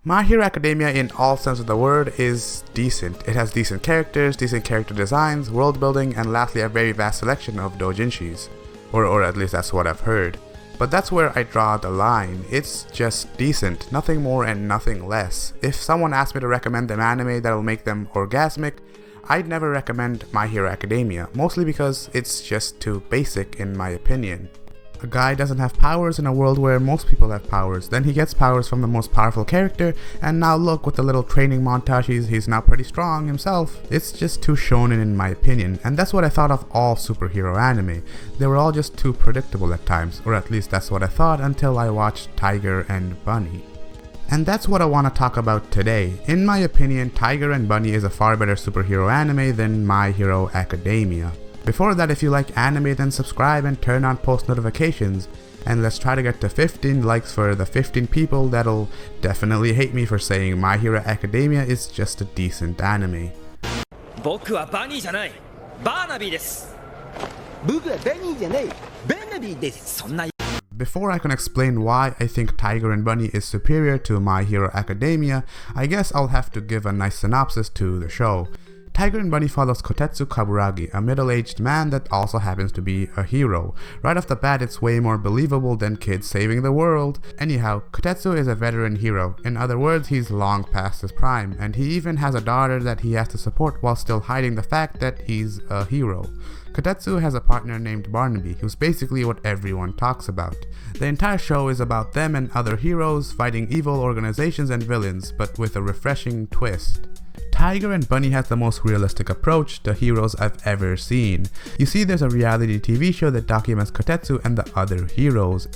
My Hero Academia in all sense of the word is decent. It has decent characters, decent character designs, world building, and lastly a very vast selection of doujinshis. Or at least that's what I've heard. But that's where I draw the line. It's just decent, nothing more and nothing less. If someone asked me to recommend them anime that'll make them orgasmic, I'd never recommend My Hero Academia, mostly because it's just too basic in my opinion. A guy doesn't have powers in a world where most people have powers, then he gets powers from the most powerful character, and now look, with the little training montage, he's now pretty strong himself. It's just too shonen in my opinion, and that's what I thought of all superhero anime. They were all just too predictable at times, or at least that's what I thought until I watched Tiger and Bunny. And that's what I want to talk about today. In my opinion, Tiger and Bunny is a far better superhero anime than My Hero Academia. Before that, if you like anime, then subscribe and turn on post notifications, and let's try to get to 15 likes for the 15 people that'll definitely hate me for saying My Hero Academia is just a decent anime. Boku wa Bunny じゃない。バーナビーです。僕はベニーじゃない。ベナビーです。そんな Before I can explain why I think Tiger and Bunny is superior to My Hero Academia, I guess I'll have to give a nice synopsis to the show. Tiger and Bunny follows Kotetsu Kaburagi, a middle-aged man that also happens to be a hero. Right off the bat, it's way more believable than kids saving the world. Anyhow, Kotetsu is a veteran hero. In other words, he's long past his prime, and he even has a daughter that he has to support while still hiding the fact that he's a hero. Kotetsu has a partner named Barnaby, who's basically what everyone talks about. The entire show is about them and other heroes fighting evil organizations and villains, but with a refreshing twist. Tiger and Bunny has the most realistic approach to heroes I've ever seen. You see, there's a reality TV show that documents Kotetsu and the other heroes.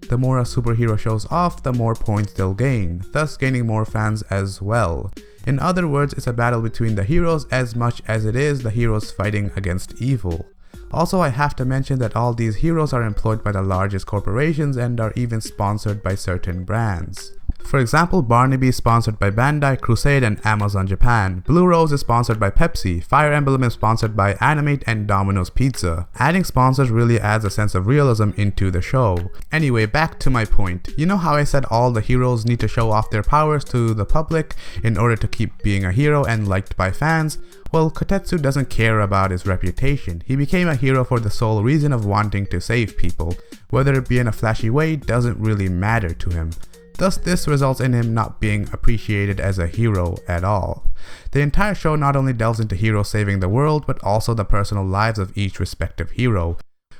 The more a superhero shows off, the more points they'll gain, thus gaining more fans as well. In other words, it's a battle between the heroes as much as it is the heroes fighting against evil. Also, I have to mention that all these heroes are employed by the largest corporations and are even sponsored by certain brands. For example, Barnaby is sponsored by Bandai, Crusade, and Amazon Japan. Blue Rose is sponsored by Pepsi. Fire Emblem is sponsored by Animate and Domino's Pizza. Adding sponsors really adds a sense of realism into the show. Anyway, back to my point. You know how I said all the heroes need to show off their powers to the public in order to keep being a hero and liked by fans? Well, Kotetsu doesn't care about his reputation. He became a hero for the sole reason of wanting to save people. Whether it be in a flashy way doesn't really matter to him. Thus, this results in him not being appreciated as a hero at all. The entire show not only delves into heroes saving the world, but also the personal lives of each respective hero.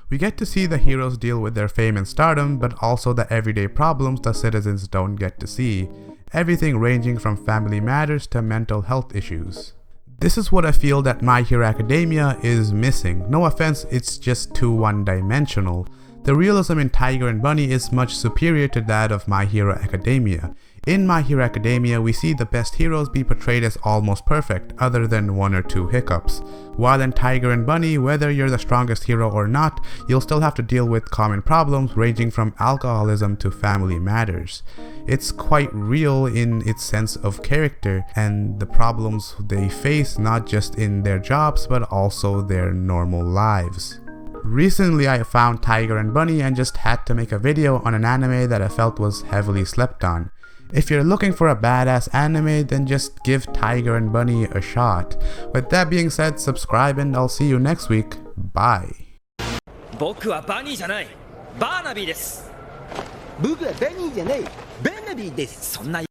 We get to see the heroes deal with their fame and stardom, but also the everyday problems the citizens don't get to see. Everything ranging from family matters to mental health issues. This is what I feel that My Hero Academia is missing. No offense, it's just too one-dimensional. The realism in Tiger and Bunny is much superior to that of My Hero Academia. In My Hero Academia, we see the best heroes be portrayed as almost perfect, other than one or two hiccups. While in Tiger and Bunny, whether you're the strongest hero or not, you'll still have to deal with common problems ranging from alcoholism to family matters. It's quite real in its sense of character and the problems they face, not just in their jobs but also their normal lives. Recently I found Tiger and Bunny and just had to make a video on an anime that I felt was heavily slept on. If you're looking for a badass anime, then just give Tiger and Bunny a shot. With that being said, subscribe and I'll see you next week. Bye. 僕はバニーじゃない。バーナビーです。僕はバニーじゃない。ベナビーです。そんな